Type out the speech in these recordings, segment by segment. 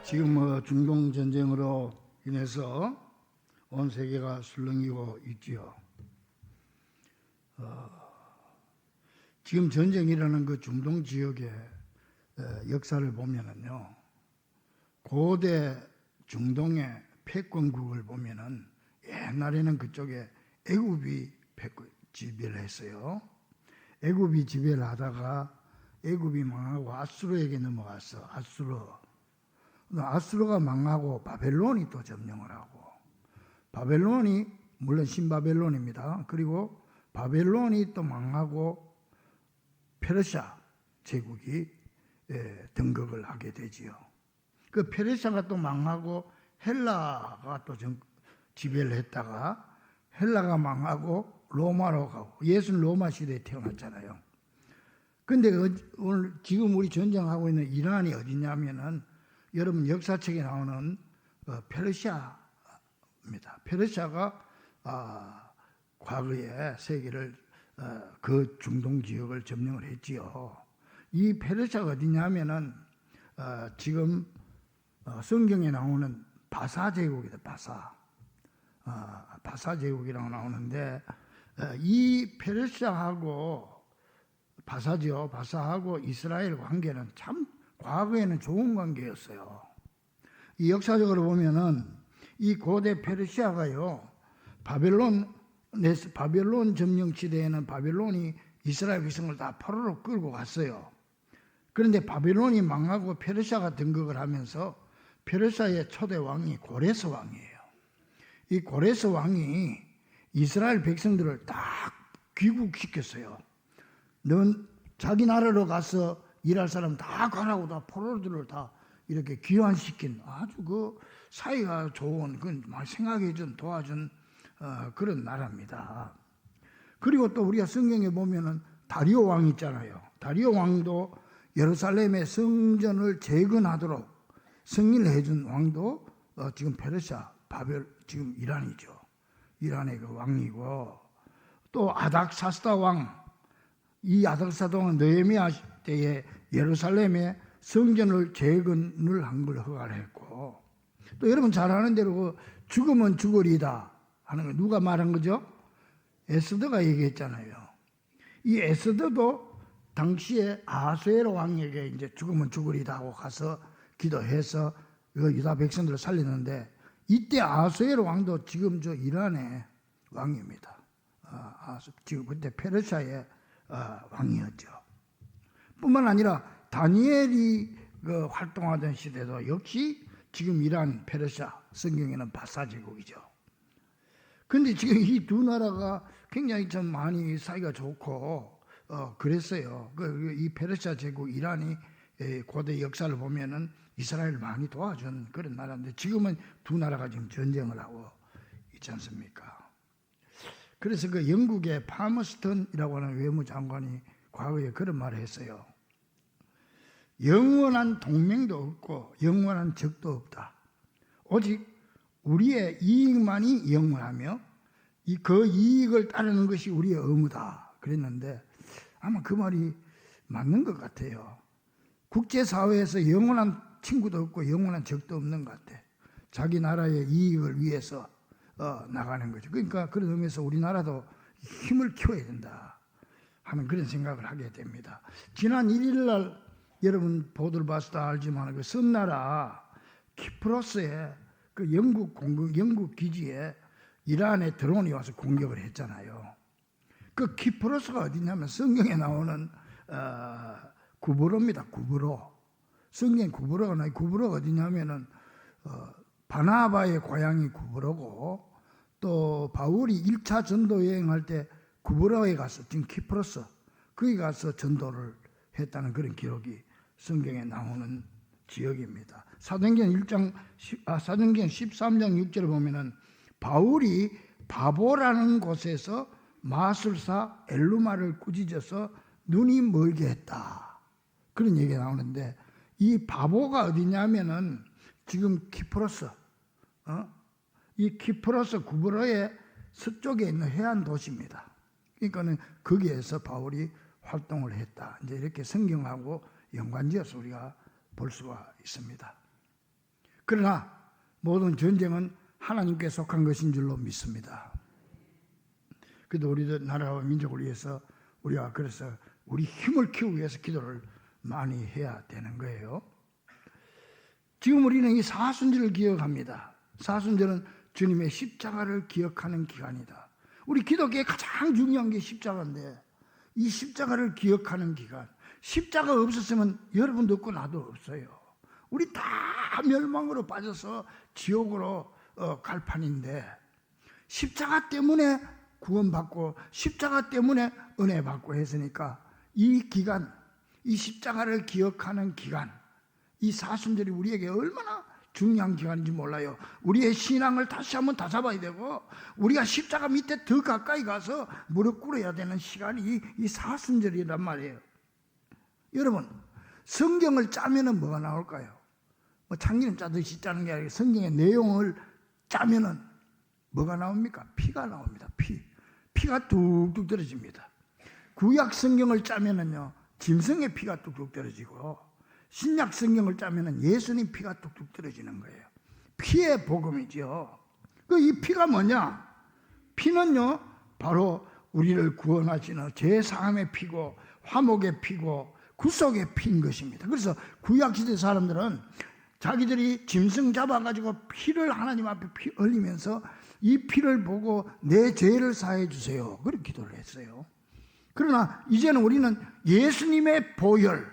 지금 중동 전쟁으로 인해서 온 세계가 술렁이고 있지요. 지금 전쟁이 일어나는 그 중동 지역의 역사를 보면은요, 고대 중동의 패권국을 보면은 옛날에는 그쪽에 애굽이 지배를 했어요. 애굽이 지배를 하다가 애굽이 망하고 아수르에게 넘어갔어. 아수르가 망하고 바벨론이 또 점령을 하고, 바벨론이 물론 신바벨론입니다. 그리고 바벨론이 또 망하고 페르시아 제국이 등극을 하게 되지요. 그 페르시아가 또 망하고 헬라가 또 지배를 했다가 헬라가 망하고 로마로 가고, 예수는 로마 시대에 태어났잖아요. 근데 오늘 지금 우리 전쟁하고 있는 이란이 어디냐면은 여러분 역사책에 나오는 페르시아입니다. 페르시아가 과거에 세계를 그 중동 지역을 점령을 했지요. 이 페르시아가 어디냐면은 지금 성경에 나오는 바사 제국이다. 바사 제국이라고 나오는데 이 페르시아하고 바사하고 이스라엘 관계는 참 과거에는 좋은 관계였어요. 이 역사적으로 보면은 이 고대 페르시아가요, 바벨론 점령 시대에는 바벨론이 이스라엘 백성을 다 포로로 끌고 갔어요. 그런데 바벨론이 망하고 페르시아가 등극을 하면서 페르시아의 초대 왕이 고레스 왕이에요. 이 고레스 왕이 이스라엘 백성들을 딱 귀국시켰어요. 넌 자기 나라로 가서 일할 사람 다 가라고 다 포로들을 다 이렇게 귀환시킨 아주 그 사이가 좋은, 그 생각해준, 도와준 그런 나라입니다. 그리고 또 우리가 성경에 보면은 다리오 왕 있잖아요. 다리오 왕도 예루살렘의 성전을 재건하도록 승인을 해준 왕도 지금 페르시아, 지금 이란이죠. 이란의 그 왕이고, 또 아닥사스다 왕, 이 아닥사스다 왕은 느헤미야 때에 예루살렘에 성전을 재건을 한 걸 허가를 했고, 또 여러분 잘 아는 대로 죽으면 죽으리다 하는 거 누가 말한 거죠? 에스더가 얘기했잖아요. 이 에스더도 당시에 아하수에로 왕에게 이제 죽으면 죽으리다 하고 가서 기도해서 유다 백성들을 살리는데, 이때 아하수에로 왕도 지금 저 이란의 왕입니다. 지금 그때 페르시아의 왕이었죠. 뿐만 아니라 다니엘이 활동하던 시대도 역시 지금 이란, 페르시아, 성경에는 바사 제국이죠. 그런데 지금 이 두 나라가 굉장히 좀 많이 사이가 좋고 그랬어요. 이 페르시아 제국, 이란이 고대 역사를 보면은 이스라엘을 많이 도와준 그런 나라인데, 지금은 두 나라가 지금 전쟁을 하고 있지 않습니까? 그래서 그 영국의 파머스턴이라고 하는 외무장관이 과거에 그런 말을 했어요. 영원한 동맹도 없고 영원한 적도 없다. 오직 우리의 이익만이 영원하며 그 이익을 따르는 것이 우리의 의무다. 그랬는데 아마 그 말이 맞는 것 같아요. 국제사회에서 영원한 친구도 없고 영원한 적도 없는 것 같아. 자기 나라의 이익을 위해서 나가는 거죠. 그러니까 그런 의미에서 우리나라도 힘을 키워야 된다 하는 그런 생각을 하게 됩니다. 지난 1일 날 여러분 보도를 봐서 다 알지만 그 섬나라 키프로스에 그 영국 기지에 이란의 드론이 와서 공격을 했잖아요. 그 키프로스가 어디냐면 성경에 나오는 구브로입니다. 구브로. 성경 구브로가 나요. 구브로가 어디냐면은 바나바의 고향이 구브로고, 또 바울이 1차 전도 여행할 때 구브로에 가서 지금 키프로스 거기 가서 전도를 했다는 그런 기록이 성경에 나오는 지역입니다. 사도행전 13장 6절을 보면은 바울이 바보라는 곳에서 마술사 엘루마를 꾸짖어서 눈이 멀게 했다. 그런 얘기가 나오는데, 이 바보가 어디냐면은 지금 키프로스, 이 키프로스 구브로의 서쪽에 있는 해안 도시입니다. 그러니까는 거기에서 바울이 활동을 했다. 이제 이렇게 성경하고 연관지어서 우리가 볼 수가 있습니다. 그러나 모든 전쟁은 하나님께 속한 것인 줄로 믿습니다. 그래도 우리도 나라와 민족을 위해서 우리가 그래서 우리 힘을 키우기 위해서 기도를 많이 해야 되는 거예요. 지금 우리는 이 사순절을 기억합니다. 사순절은 주님의 십자가를 기억하는 기간이다. 우리 기독교에 가장 중요한 게 십자가인데 이 십자가를 기억하는 기간. 십자가 없었으면 여러분도 없고 나도 없어요. 우리 다 멸망으로 빠져서 지옥으로 갈 판인데 십자가 때문에 구원받고 십자가 때문에 은혜 받고 했으니까 이 기간, 이 십자가를 기억하는 기간, 이 사순절이 우리에게 얼마나 중요한 기간인지 몰라요. 우리의 신앙을 다시 한번 다잡아야 되고 우리가 십자가 밑에 더 가까이 가서 무릎 꿇어야 되는 시간이 이 사순절이란 말이에요. 여러분, 성경을 짜면은 뭐가 나올까요? 뭐 참기름 짜듯이 짜는 게 아니라 성경의 내용을 짜면은 뭐가 나옵니까? 피가 나옵니다. 피가 뚝뚝 떨어집니다. 구약 성경을 짜면은요 짐승의 피가 뚝뚝 떨어지고 신약 성경을 짜면은 예수님 피가 뚝뚝 떨어지는 거예요. 피의 복음이죠. 이 피가 뭐냐? 피는요 바로 우리를 구원하시는 제사함의 피고 화목의 피고 구속의 피인 것입니다. 그래서 구약시대 사람들은 자기들이 짐승 잡아가지고 피를 하나님 앞에 피 흘리면서 이 피를 보고 내 죄를 사해 주세요. 그렇게 기도를 했어요. 그러나 이제는 우리는 예수님의 보혈,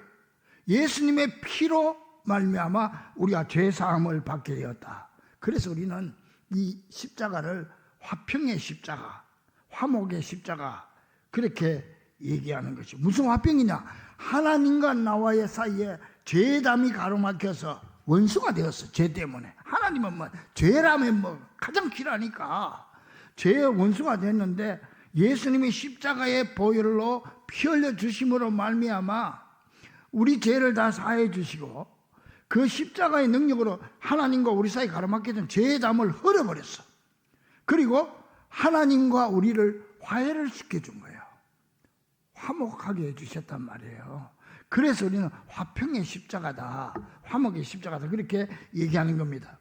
예수님의 피로 말미암아 우리가 죄 사함을 받게 되었다. 그래서 우리는 이 십자가를 화평의 십자가, 화목의 십자가 그렇게 얘기하는 것이 무슨 화평이냐? 하나님과 나와의 사이에 죄담이 가로막혀서 원수가 되었어. 죄 때문에. 하나님은 뭐 죄라면 뭐 가장 길하니까 죄의 원수가 됐는데 예수님이 십자가의 보혈로 피 흘려 주심으로 말미암아 우리 죄를 다 사해 주시고 그 십자가의 능력으로 하나님과 우리 사이 가로막혔던 죄의 담을 헐어버렸어. 그리고 하나님과 우리를 화해를 시켜준 거예요. 화목하게 해주셨단 말이에요. 그래서 우리는 화평의 십자가다, 화목의 십자가다 그렇게 얘기하는 겁니다.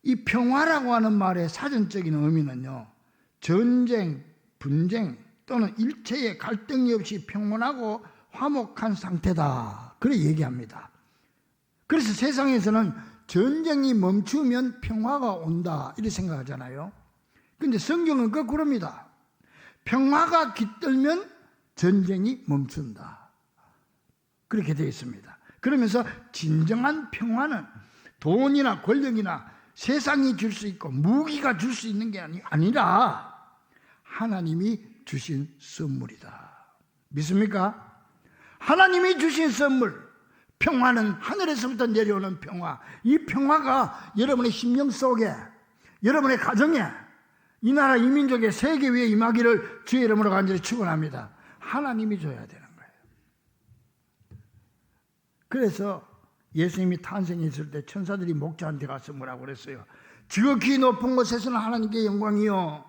이 평화라고 하는 말의 사전적인 의미는요 전쟁, 분쟁 또는 일체의 갈등이 없이 평온하고 화목한 상태다 그렇게 얘기합니다. 그래서 세상에서는 전쟁이 멈추면 평화가 온다 이렇게 생각하잖아요. 그런데 성경은 거꾸로입니다. 평화가 깃들면 전쟁이 멈춘다 그렇게 되어 있습니다. 그러면서 진정한 평화는 돈이나 권력이나 세상이 줄 수 있고 무기가 줄 수 있는 게 아니라 하나님이 주신 선물이다. 믿습니까? 하나님이 주신 선물, 평화는 하늘에서부터 내려오는 평화. 이 평화가 여러분의 심령 속에, 여러분의 가정에, 이 나라 이 민족의 세계 위에 임하기를 주의 이름으로 간절히 축원합니다. 하나님이 줘야 되는 거예요. 그래서 예수님이 탄생했을 때 천사들이 목자한테 가서 뭐라고 그랬어요? 지극히 높은 곳에서는 하나님께 영광이요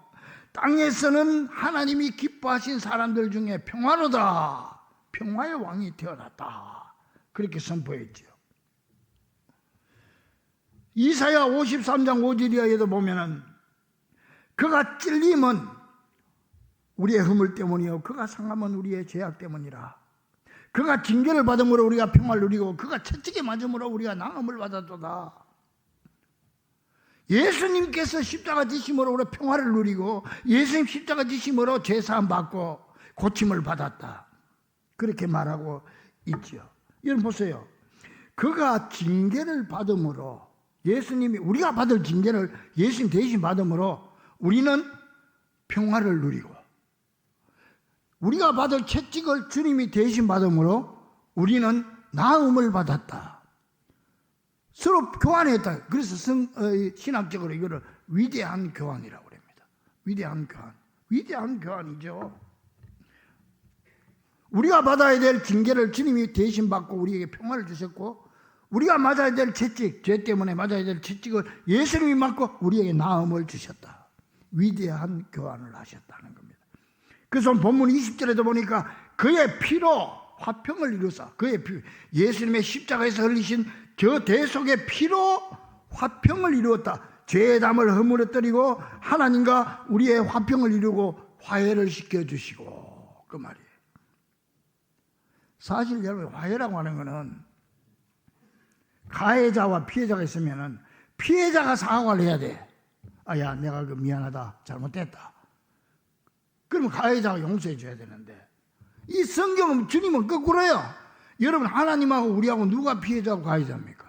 땅에서는 하나님이 기뻐하신 사람들 중에 평화로다. 평화의 왕이 태어났다. 그렇게 선포했죠. 이사야 53장 5절에도 보면은 그가 찔림은 우리의 허물 때문이요 그가 상함은 우리의 죄악 때문이라. 그가 징계를 받음으로 우리가 평화를 누리고 그가 채찍에 맞음으로 우리가 나음을 받았도다. 예수님께서 십자가 지심으로 우리 평화를 누리고 예수님 십자가 지심으로 죄사함 받고 고침을 받았다. 그렇게 말하고 있죠. 여러분 보세요. 그가 징계를 받음으로 예수님이 우리가 받을 징계를 예수님 대신 받음으로 우리는 평화를 누리고 우리가 받을 채찍을 주님이 대신 받음으로 우리는 나음을 받았다. 서로 교환했다. 그래서 신학적으로 이거를 위대한 교환이라고 합니다. 위대한 교환. 위대한 교환이죠. 우리가 받아야 될 징계를 주님이 대신 받고 우리에게 평화를 주셨고 우리가 맞아야 될 채찍, 죄 때문에 맞아야 될 채찍을 예수님이 맞고 우리에게 나음을 주셨다. 위대한 교환을 하셨다는 겁니다. 그래서 본문 20절에도 보니까 그의 피로 화평을 이루사, 그의 피, 예수님의 십자가에서 흘리신 저 대속의 피로 화평을 이루었다. 죄의 담을 허물어뜨리고 하나님과 우리의 화평을 이루고 화해를 시켜주시고, 그 말이에요. 사실 여러분, 화해라고 하는 것은 가해자와 피해자가 있으면은 피해자가 사과를 해야 돼. 야, 내가 미안하다, 잘못됐다. 그러면 가해자가 용서해 줘야 되는데, 이 성경은, 주님은 거꾸로요. 여러분, 하나님하고 우리하고 누가 피해자고 가해자입니까?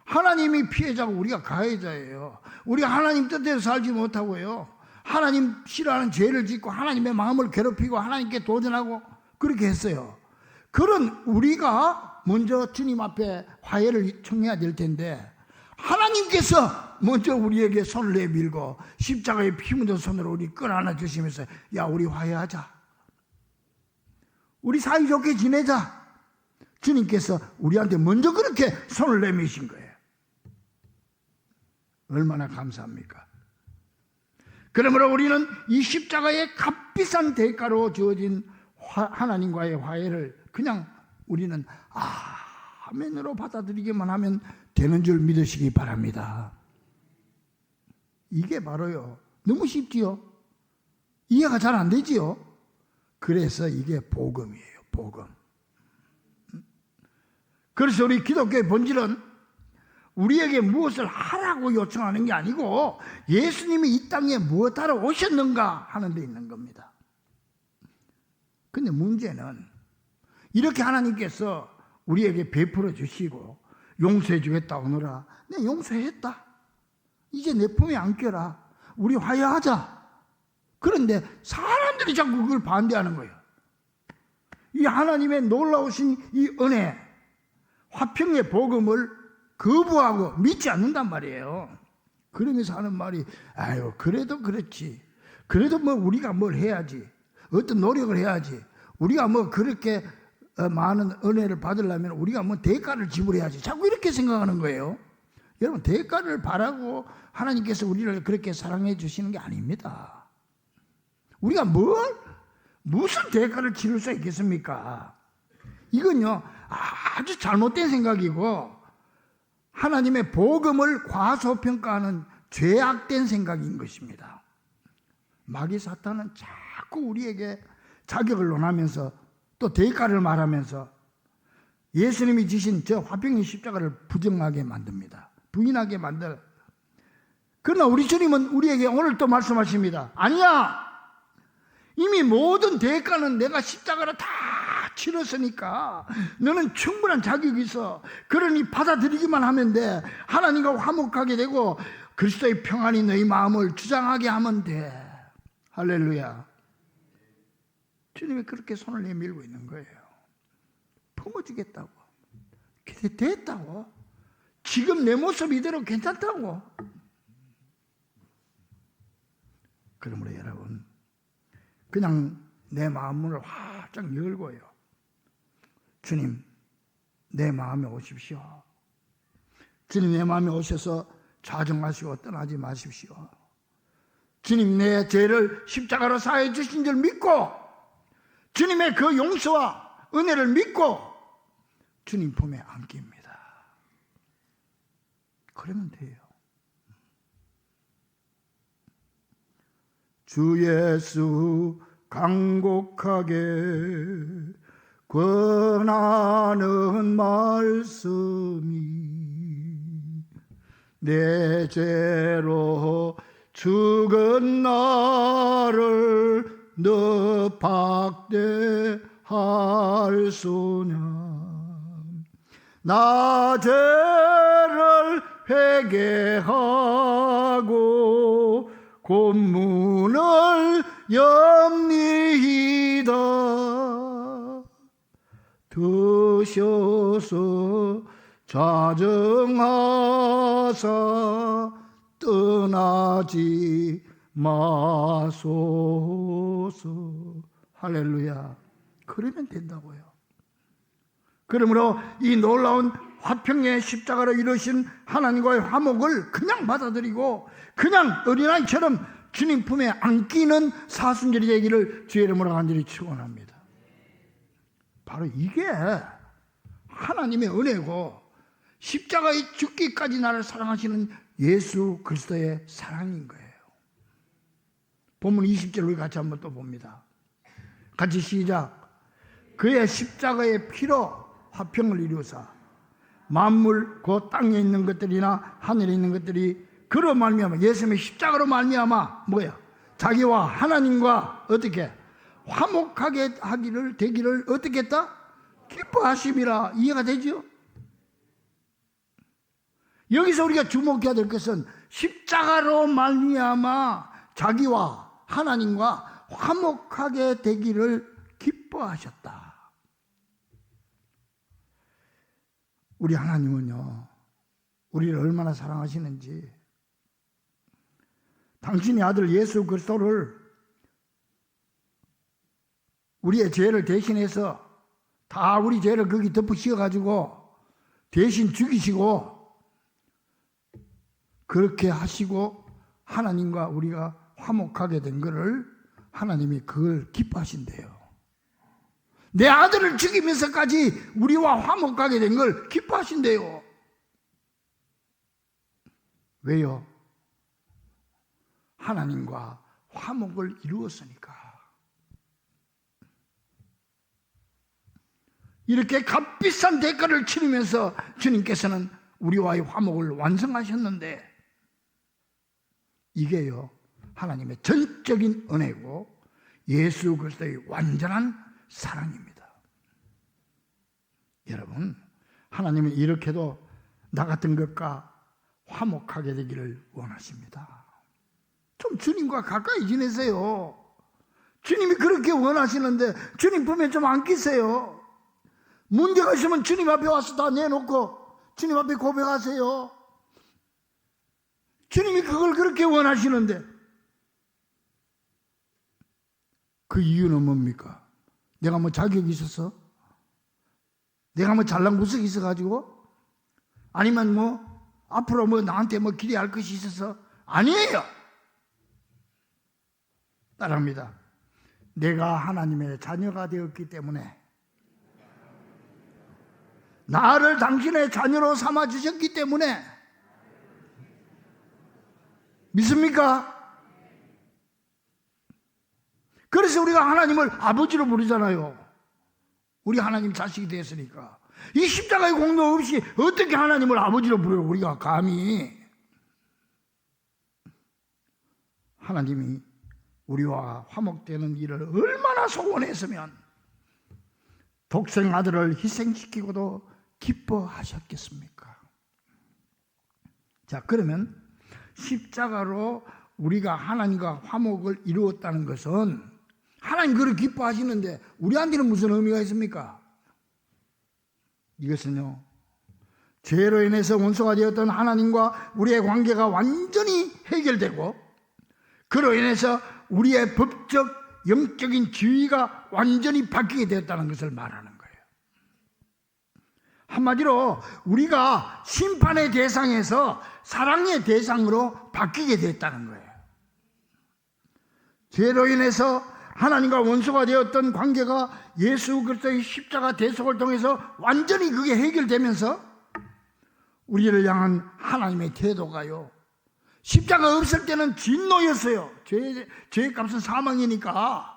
하나님이 피해자고 우리가 가해자예요. 우리가 하나님 뜻대로 살지 못하고요, 하나님 싫어하는 죄를 짓고 하나님의 마음을 괴롭히고 하나님께 도전하고 그렇게 했어요. 그런 우리가 먼저 주님 앞에 화해를 청해야 될 텐데, 하나님께서 먼저 우리에게 손을 내밀고 십자가에 피 묻은 손으로 우리 끌어안아 주시면서, 야, 우리 화해하자, 우리 사이좋게 지내자. 주님께서 우리한테 먼저 그렇게 손을 내미신 거예요. 얼마나 감사합니까? 그러므로 우리는 이 십자가의 값비싼 대가로 주어진 하나님과의 화해를 그냥 우리는 아멘으로 받아들이기만 하면 되는 줄 믿으시기 바랍니다. 이게 바로요, 너무 쉽지요? 이해가 잘 안 되지요? 그래서 이게 복음이에요, 복음. 그래서 우리 기독교의 본질은 우리에게 무엇을 하라고 요청하는 게 아니고 예수님이 이 땅에 무엇하러 오셨는가 하는 데 있는 겁니다. 근데 문제는 이렇게 하나님께서 우리에게 베풀어 주시고 용서해 주겠다 오너라, 내 용서했다, 이제 내 품에 안겨라, 우리 화해하자. 그런데 사람들이 자꾸 그걸 반대하는 거예요. 이 하나님의 놀라우신 이 은혜, 화평의 복음을 거부하고 믿지 않는단 말이에요. 그러면서 하는 말이, 아유, 그래도 그렇지, 그래도 뭐 우리가 뭘 해야지, 어떤 노력을 해야지, 우리가 뭐 그렇게 많은 은혜를 받으려면 우리가 뭐 대가를 지불해야지, 자꾸 이렇게 생각하는 거예요. 여러분, 대가를 바라고 하나님께서 우리를 그렇게 사랑해 주시는 게 아닙니다. 우리가 무슨 대가를 치를 수 있겠습니까? 이건요, 아주 잘못된 생각이고 하나님의 복음을 과소평가하는 죄악된 생각인 것입니다. 마귀 사탄은 자꾸 우리에게 자격을 논하면서 또 대가를 말하면서 예수님이 지신 저 화평의 십자가를 부정하게 만듭니다. 부인하게 만들. 그러나 우리 주님은 우리에게 오늘 또 말씀하십니다. 아니야, 이미 모든 대가는 내가 십자가로 다 치렀으니까 너는 충분한 자격이 있어. 그러니 받아들이기만 하면 돼. 하나님과 화목하게 되고 그리스도의 평안이 너희 마음을 주장하게 하면 돼. 할렐루야. 주님이 그렇게 손을 내밀고 있는 거예요. 품어주겠다고. 됐다고. 지금 내 모습 이대로 괜찮다고. 그러므로 여러분, 그냥 내 마음을 활짝 열고요, 주님, 내 마음에 오십시오. 주님, 내 마음에 오셔서 좌정하시고 떠나지 마십시오. 주님, 내 죄를 십자가로 사해 주신 줄 믿고 주님의 그 용서와 은혜를 믿고 주님 품에 안깁니다. 그러면 돼요. 주 예수 간곡하게 권하는 말씀이 내 죄로 죽은 나를 너 박대할 소냐. 나 죄를 회개하고 곧 문을 엽니이다. 드셔서 좌정하사 떠나지 마소서. 할렐루야. 그러면 된다고요. 그러므로 이 놀라운 화평의 십자가로 이루신 하나님과의 화목을 그냥 받아들이고 그냥 어린아이처럼 주님 품에 안기는 사순절이 되기를 주의 이름으로 간절히 축원합니다. 바로 이게 하나님의 은혜고 십자가에 죽기까지 나를 사랑하시는 예수 그리스도의 사랑인 거예요. 본문 20절 우리 같이 한번 또 봅니다. 같이 시작. 그의 십자가의 피로 화평을 이루사 만물 곧 땅에 있는 것들이나 하늘에 있는 것들이 그로 말미암아 예수님의 십자가로 말미암아 뭐야? 자기와 하나님과 어떻게 화목하게 되기를 어떻게 했다? 기뻐하심이라. 이해가 되죠? 여기서 우리가 주목해야 될 것은 십자가로 말미암아 자기와 하나님과 화목하게 되기를 기뻐하셨다. 우리 하나님은요, 우리를 얼마나 사랑하시는지, 당신의 아들 예수 그리스도를 우리의 죄를 대신해서 다 우리 죄를 거기 덮어 씌워가지고 대신 죽이시고 그렇게 하시고 하나님과 우리가 화목하게 된 것을 하나님이 그걸 기뻐하신대요. 내 아들을 죽이면서까지 우리와 화목하게 된 걸 기뻐하신대요. 왜요? 하나님과 화목을 이루었으니까. 이렇게 값비싼 대가를 치르면서 주님께서는 우리와의 화목을 완성하셨는데 이게요 하나님의 전적인 은혜고 예수 그리스도의 완전한 사랑입니다. 여러분, 하나님은 이렇게도 나 같은 것과 화목하게 되기를 원하십니다. 좀 주님과 가까이 지내세요. 주님이 그렇게 원하시는데 주님 품에 좀 안기세요. 문제가 있으면 주님 앞에 와서 다 내놓고 주님 앞에 고백하세요. 주님이 그걸 그렇게 원하시는데 그 이유는 뭡니까? 내가 뭐 자격이 있어서? 내가 뭐 잘난 구석이 있어가지고? 아니면 뭐 앞으로 뭐 나한테 뭐 기대할 것이 있어서? 아니에요. 따라합니다. 내가 하나님의 자녀가 되었기 때문에, 나를 당신의 자녀로 삼아 주셨기 때문에, 믿습니까? 그래서 우리가 하나님을 아버지로 부르잖아요. 우리 하나님 자식이 되었으니까. 이 십자가의 공로 없이 어떻게 하나님을 아버지로 부르고 우리가 감히. 하나님이 우리와 화목되는 일을 얼마나 소원했으면 독생 아들을 희생시키고도 기뻐하셨겠습니까? 자, 그러면 십자가로 우리가 하나님과 화목을 이루었다는 것은 하나님 그걸 기뻐하시는데 우리한테는 무슨 의미가 있습니까? 이것은요, 죄로 인해서 원수가 되었던 하나님과 우리의 관계가 완전히 해결되고 그로 인해서 우리의 법적 영적인 지위가 완전히 바뀌게 되었다는 것을 말하는 거예요. 한마디로 우리가 심판의 대상에서 사랑의 대상으로 바뀌게 됐다는 거예요. 죄로 인해서 하나님과 원수가 되었던 관계가 예수 그리스도의 십자가 대속을 통해서 완전히 그게 해결되면서 우리를 향한 하나님의 태도가요, 십자가 없을 때는 진노였어요. 죄의 값은 사망이니까.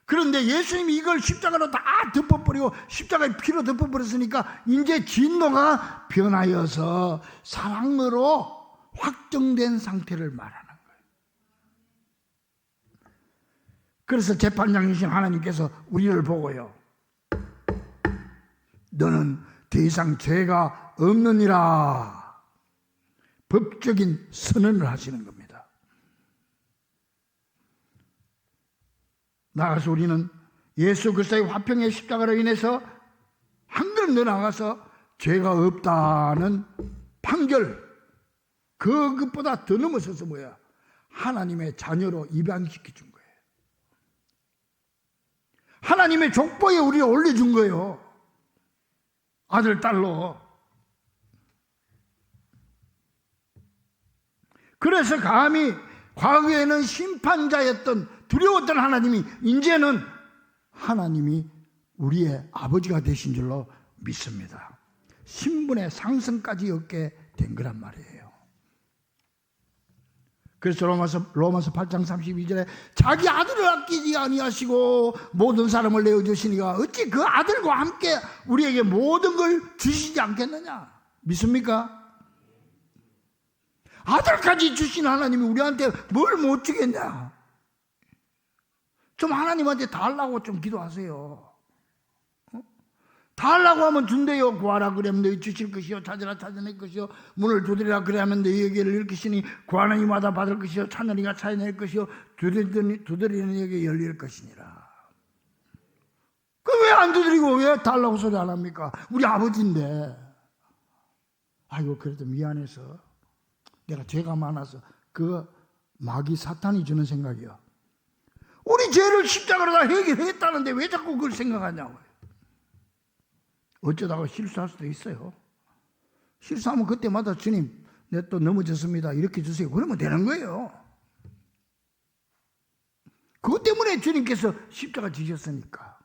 그런데 예수님이 이걸 십자가로 다 덮어버리고 십자가의 피로 덮어버렸으니까 이제 진노가 변하여서 사랑으로 확정된 상태를 말하는 거예요. 그래서 재판장이신 하나님께서 우리를 보고요, 너는 더 이상 죄가 없느니라 법적인 선언을 하시는 겁니다. 나아가서 우리는 예수 그리스도의 화평의 십자가로 인해서 한 걸음 더 나아가서 죄가 없다는 판결, 그것보다 더 넘어서서 뭐야? 하나님의 자녀로 입양시켜 준 거예요. 하나님의 족보에 우리를 올려준 거예요. 아들, 딸로. 그래서 감히 과거에는 심판자였던 두려웠던 하나님이 이제는 하나님이 우리의 아버지가 되신 줄로 믿습니다. 신분의 상승까지 얻게 된 거란 말이에요. 그래서 로마서 8장 32절에 자기 아들을 아끼지 아니하시고 모든 사람을 내어주시니가 어찌 그 아들과 함께 우리에게 모든 걸 주시지 않겠느냐? 믿습니까? 아들까지 주신 하나님이 우리한테 뭘 못 주겠냐? 좀 하나님한테 달라고 좀 기도하세요. 달라고 하면 준대요. 구하라 그러면 너희 주실 것이요, 찾으라 찾아낼 것이요, 문을 두드리라 그러면 너희에게를 열기시니 구하는 이마다 받을 것이요, 찾는 이가 찾아낼 것이요, 두드리는 이에게 열릴 것이니라. 그 왜 안 두드리고 왜 달라고 소리 안 합니까? 우리 아버지인데. 아이고 그래도 미안해서 내가 죄가 많아서 그 마귀 사탄이 주는 생각이요. 우리 죄를 십자가로 다 해결했다는데 왜 자꾸 그걸 생각하냐고요. 어쩌다가 실수할 수도 있어요. 실수하면 그때마다 주님 내 또 넘어졌습니다 이렇게 주세요. 그러면 되는 거예요. 그것 때문에 주님께서 십자가 지셨으니까.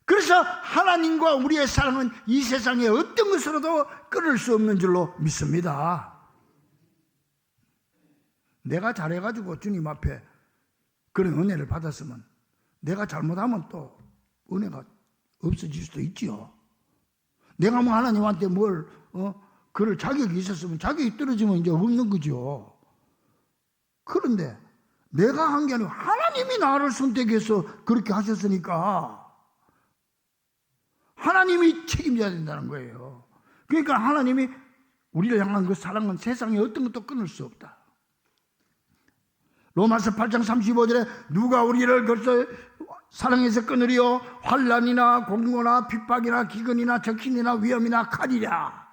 그래서 하나님과 우리의 사랑은 이 세상의 어떤 것으로도 끊을 수 없는 줄로 믿습니다. 내가 잘해가지고 주님 앞에 그런 은혜를 받았으면 내가 잘못하면 또 은혜가 없어질 수도 있지요. 내가 뭐 하나님한테 그럴 자격이 있었으면 자격이 떨어지면 이제 없는 거죠. 그런데 내가 한 게 아니고 하나님이 나를 선택해서 그렇게 하셨으니까 하나님이 책임져야 된다는 거예요. 그러니까 하나님이 우리를 향한 그 사랑은 세상에 어떤 것도 끊을 수 없다. 로마서 8장 35절에 누가 우리를 벌써 사랑해서 끊으리요? 환난이나 공고나 핍박이나 기근이나 적신이나 위험이나 칼이랴.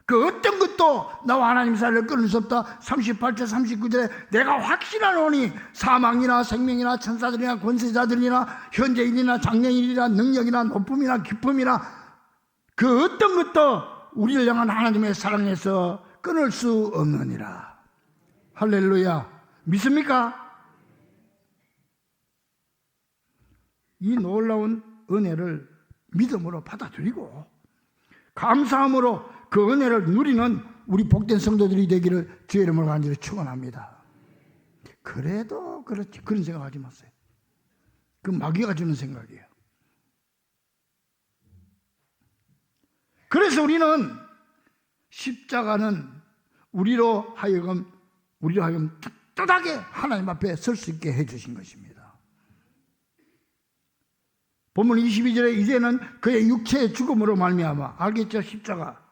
그 어떤 것도 나와 하나님 사이를 끊을 수 없다. 38절 39절에 내가 확신하노니 사망이나 생명이나 천사들이나 권세자들이나 현재일이나 장래일이나 능력이나 높음이나 기쁨이나 그 어떤 것도 우리를 향한 하나님의 사랑에서 끊을 수 없느니라. 할렐루야. 믿습니까? 이 놀라운 은혜를 믿음으로 받아들이고 감사함으로 그 은혜를 누리는 우리 복된 성도들이 되기를 주의 이름으로 간절히 축원합니다. 그래도 그렇지 그런 생각하지 마세요. 그 마귀가 주는 생각이에요. 그래서 우리는 십자가는 우리로 하여금 떳떳하게 하나님 앞에 설 수 있게 해주신 것입니다. 본문 22절에 이제는 그의 육체의 죽음으로 말미암아 알겠죠? 십자가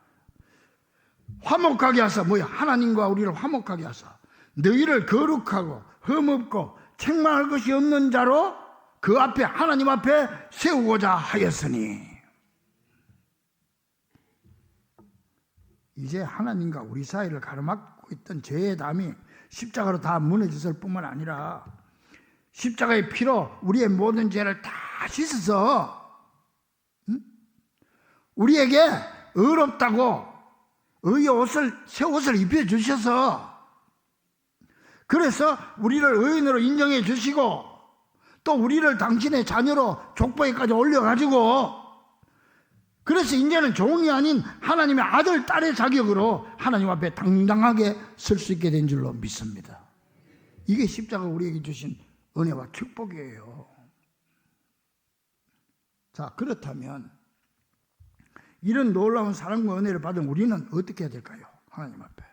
화목하게 하사 뭐야? 하나님과 우리를 화목하게 하사 너희를 거룩하고 흠없고 책망할 것이 없는 자로 그 앞에 하나님 앞에 세우고자 하였으니 이제 하나님과 우리 사이를 가로막고 있던 죄의 담이 십자가로 다 무너졌을 뿐만 아니라 십자가의 피로 우리의 모든 죄를 다 씻어서 우리에게 의롭다고 의의 옷을 새 옷을 입혀주셔서 그래서 우리를 의인으로 인정해 주시고 또 우리를 당신의 자녀로 족보에까지 올려가지고 그래서 이제는 종이 아닌 하나님의 아들, 딸의 자격으로 하나님 앞에 당당하게 설 수 있게 된 줄로 믿습니다. 이게 십자가 우리에게 주신 은혜와 축복이에요. 자, 그렇다면 이런 놀라운 사랑과 은혜를 받은 우리는 어떻게 해야 될까요? 하나님 앞에.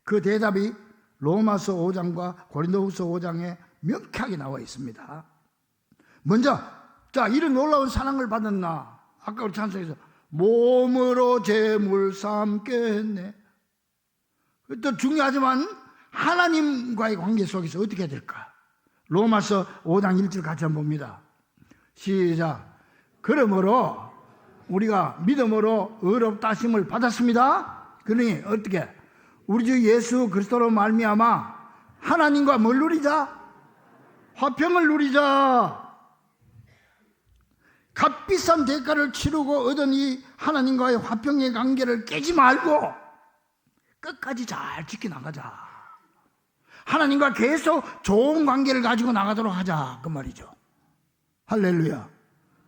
그 대답이 로마서 5장과 고린도후서 5장에 명쾌하게 나와 있습니다. 먼저 자, 이런 놀라운 사랑을 받은 나 아까 우리 찬송에서 몸으로 제물 삼게 했네. 또 중요하지만 하나님과의 관계 속에서 어떻게 해야 될까? 로마서 5장 1절 같이 한번 봅니다. 시작. 그러므로 우리가 믿음으로 의롭다 하심을 받았습니다. 그러니 어떻게? 우리 주 예수 그리스도로 말미암아 하나님과 뭘 누리자? 화평을 누리자. 값비싼 대가를 치르고 얻은 이 하나님과의 화평의 관계를 깨지 말고 끝까지 잘 지켜나가자. 하나님과 계속 좋은 관계를 가지고 나가도록 하자 그 말이죠. 할렐루야.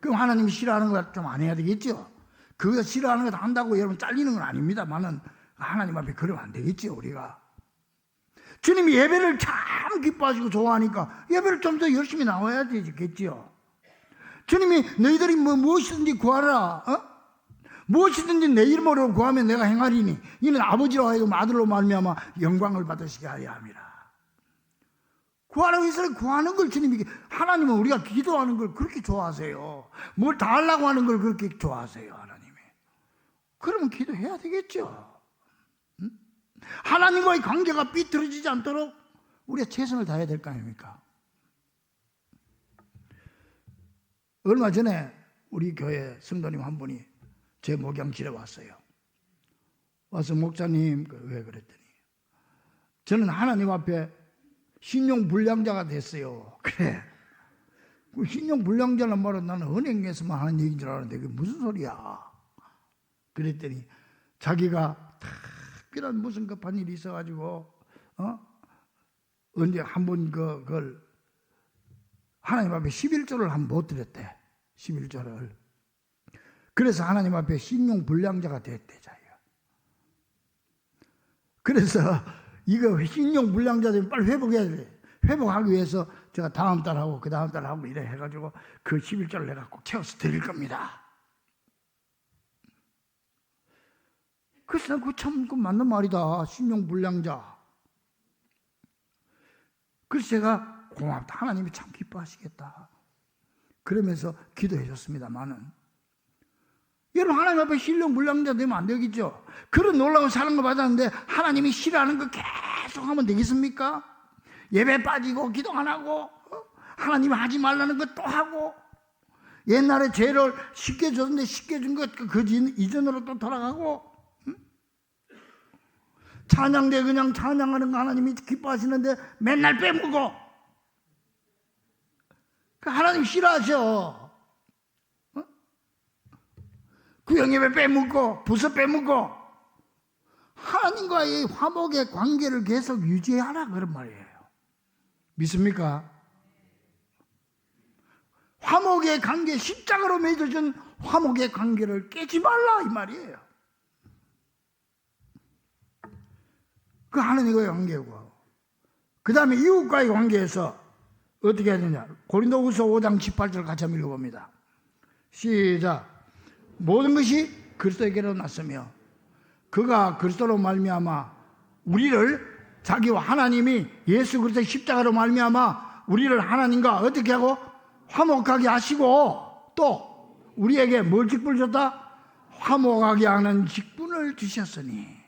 그럼 하나님이 싫어하는 거 좀 안 해야 되겠죠. 그거 싫어하는 거 다 한다고 여러분 잘리는 건 아닙니다만은 하나님 앞에 그러면 안 되겠죠. 우리가 주님이 예배를 참 기뻐하시고 좋아하니까 예배를 좀 더 열심히 나와야 되겠지요. 주님이 너희들이 무엇이든지 구하라, 무엇이든지 내 이름으로 구하면 내가 행하리니 이는 아버지로 하여금 아들로 말미암아 영광을 받으시게 하려 함이라. 구하라고 해서 구하는 걸 주님이, 하나님은 우리가 기도하는 걸 그렇게 좋아하세요. 뭘 다 하려고 하는 걸 그렇게 좋아하세요. 하나님이. 그러면 기도해야 되겠죠. 하나님과의 관계가 삐뚤어지지 않도록 우리가 최선을 다해야 될 거 아닙니까? 얼마 전에 우리 교회 성도님 한 분이 제 목양실에 왔어요. 와서 목사님 왜 그랬더니 저는 하나님 앞에 신용불량자가 됐어요. 그래. 그 신용불량자는 말은 나는 은행에서만 하는 얘기인 줄 알았는데 그게 무슨 소리야. 그랬더니 자기가 특별한 무슨 급한 일이 있어가지고 언제 한 번 그걸 하나님 앞에 11조를 한 번 못 드렸대. 11조를. 그래서 하나님 앞에 신용불량자가 됐대 자기가. 그래서 이거 신용불량자 되면 빨리 회복해야 돼. 회복하기 위해서 제가 다음 달하고 그 다음 달하고 이래 해가지고 그 11조를 내가 꼭 채워서 드릴 겁니다. 그래서 그 참 맞는 말이다. 신용불량자. 그래서 제가 고맙다. 하나님이 참 기뻐하시겠다. 그러면서 기도해 줬습니다만은 여러분 하나님 앞에 신용불량자 되면 안 되겠죠. 그런 놀라운 사랑을 받았는데 하나님이 싫어하는 거 계속 하면 되겠습니까? 예배 빠지고 기도 안 하고 하나님이 하지 말라는 거 또 하고 옛날에 죄를 쉽게 줬는데 쉽게 준 것 그 이전으로 또 돌아가고 찬양대 그냥 찬양하는 거 하나님이 기뻐하시는데 맨날 빼먹고 하나님 싫어하셔. 구역예배 빼먹고 부서 빼먹고 하나님과의 화목의 관계를 계속 유지하라 그런 말이에요. 믿습니까? 화목의 관계, 십자가로 맺어진 화목의 관계를 깨지 말라 이 말이에요. 그 하나님과의 관계고 그 다음에 이웃과의 관계에서 어떻게 해야 되냐. 고린도후서 5장 18절 같이 한번 읽어봅니다. 시작. 모든 것이 그리스도에게로 났으며 그가 그리스도로 말미암아 우리를 자기와 하나님이 예수 그리스도의 십자가로 말미암아 우리를 하나님과 어떻게 하고 화목하게 하시고 또 우리에게 뭘 직분을 줬다? 화목하게 하는 직분을 주셨으니.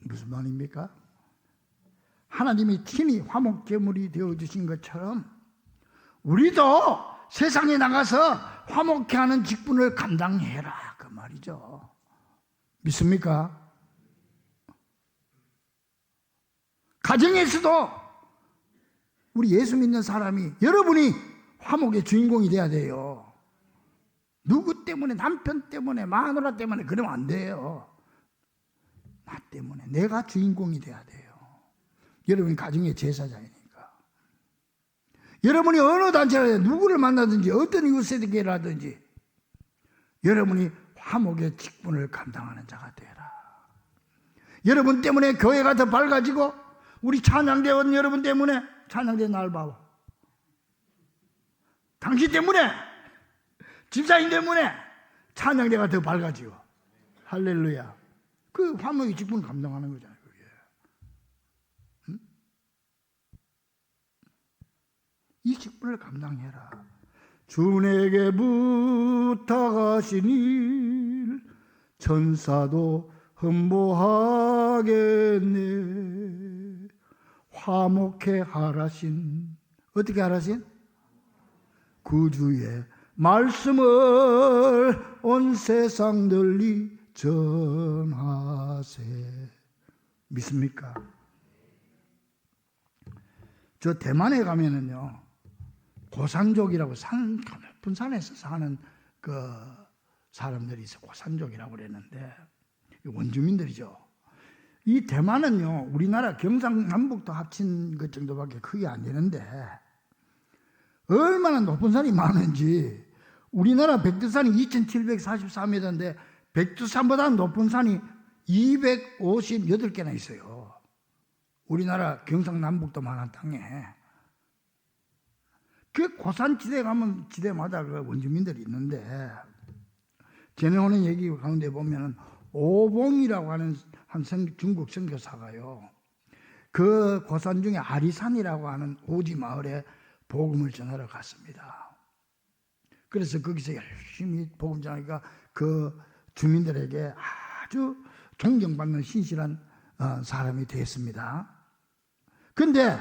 무슨 말입니까? 하나님이 친히 화목제물이 되어주신 것처럼 우리도 세상에 나가서 화목케 하는 직분을 감당해라 그 말이죠. 믿습니까? 가정에서도 우리 예수 믿는 사람이 여러분이 화목의 주인공이 돼야 돼요. 누구 때문에 남편 때문에 마누라 때문에 그러면 안 돼요. 나 때문에 내가 주인공이 돼야 돼요. 여러분이 가정의 제사장이니까. 여러분이 어느 단체를 누구를 만나든지 어떤 이웃에게라든지 여러분이 화목의 직분을 감당하는 자가 되라. 여러분 때문에 교회가 더 밝아지고 우리 찬양대원 여러분 때문에 찬양대 날 봐봐. 당신 때문에 집사님 때문에 찬양대가 더 밝아지고 할렐루야. 그 화목의 직분을 감당하는 거잖아요. 그게. 응? 이 직분을 감당해라. 주에게 부탁하신 일 천사도 흠모하겠네. 화목해 하라신 어떻게 하라신? 구주의 말씀을 온 세상 널리 전하세. 믿습니까? 저 대만에 가면은요 고산족이라고 산 높은 산에서 사는 그 사람들이 있어. 고산족이라고 그랬는데 원주민들이죠. 이 대만은요, 우리나라 경상남북도 합친 것 정도밖에 크게 안 되는데 얼마나 높은 산이 많은지. 우리나라 백두산이 2744m인데 백두산보다 높은 산이 258개나 있어요. 우리나라 경상남북도 만한 땅에. 그 고산지대 가면 지대마다 그 원주민들이 있는데, 전에 오는 얘기 가운데 보면은 오봉이라고 하는 한 중국 선교사가요, 그 고산 중에 아리산이라고 하는 오지 마을에 복음을 전하러 갔습니다. 그래서 거기서 열심히 복음 전하니까 그 주민들에게 아주 존경받는 신실한 사람이 됐습니다. 근데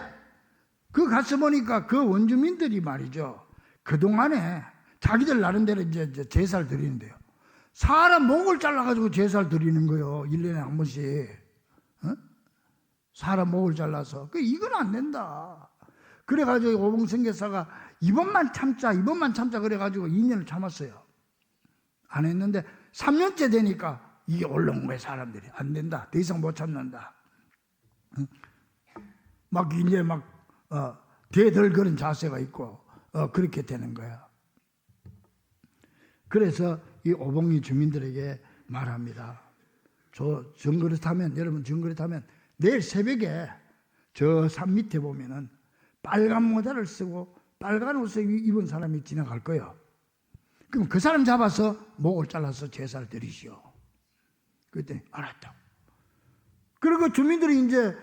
그 가서 보니까 그 원주민들이 말이죠, 그동안에 자기들 나름대로 이제 제사를 드리는데요, 사람 목을 잘라가지고 제사를 드리는 거예요. 1년에 한 번씩. 사람 목을 잘라서. 이건 안 된다. 그래가지고 오봉 선교사가 이번만 참자 그래가지고 2년을 참았어요. 안 했는데 3년째 되니까 이게 올라온 거예요. 사람들이 안 된다, 더 이상 못 참는다. 막 이제 대들거린 자세가 있고 그렇게 되는 거야. 그래서 이 오봉리 주민들에게 말합니다. 여러분 정거리 타면 내일 새벽에 저 산 밑에 보면은 빨간 모자를 쓰고 빨간 옷을 입은 사람이 지나갈 거예요. 그럼 그 사람 잡아서 목을 잘라서 제사를 드리시오. 그랬더니 알았다. 그리고 주민들이 이제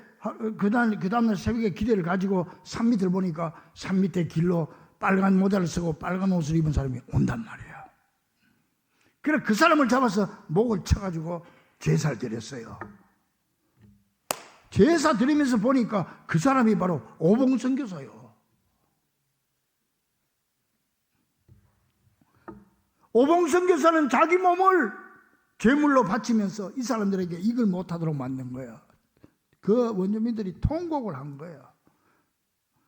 그 다음날 새벽에 기대를 가지고 산 밑을 보니까 산 밑에 길로 빨간 모자를 쓰고 빨간 옷을 입은 사람이 온단 말이에요. 그래 그 사람을 잡아서 목을 쳐가지고 제사를 드렸어요. 제사 드리면서 보니까 그 사람이 바로 오봉 선교사예요. 오봉 선교사는 자기 몸을 제물로 바치면서 이 사람들에게 이걸 못하도록 만든 거예요. 그 원주민들이 통곡을 한 거예요.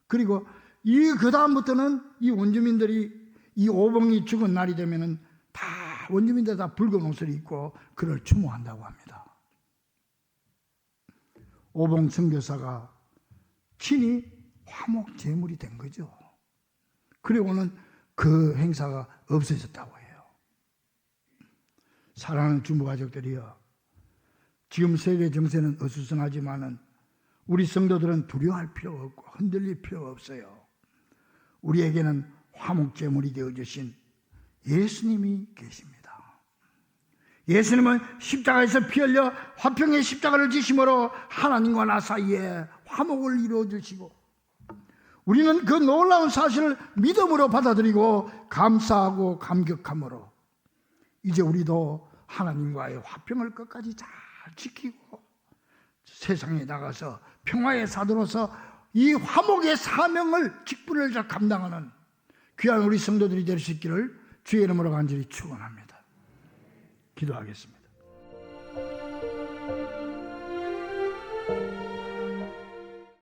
그리고 그 다음부터는 이 원주민들이 이 오봉이 죽은 날이 되면은 다 원주민들 다 붉은 옷을 입고 그를 추모한다고 합니다. 오봉 선교사가 친히 화목 제물이 된 거죠. 그리고는 그 행사가 없어졌다고 해요. 사랑하는 주부 가족들이여, 지금 세계 정세는 어수선하지만은 우리 성도들은 두려워할 필요가 없고 흔들릴 필요가 없어요. 우리에게는 화목 제물이 되어 주신 예수님이 계십니다. 예수님은 십자가에서 피 흘려 화평의 십자가를 지심으로 하나님과 나 사이에 화목을 이루어 주시고, 우리는 그 놀라운 사실을 믿음으로 받아들이고 감사하고 감격함으로 이제 우리도 하나님과의 화평을 끝까지 잘 지키고 세상에 나가서 평화의 사도로서 이 화목의 사명을, 직분을 잘 감당하는 귀한 우리 성도들이 될 수 있기를 주의 이름으로 간절히 축원합니다. 기도하겠습니다.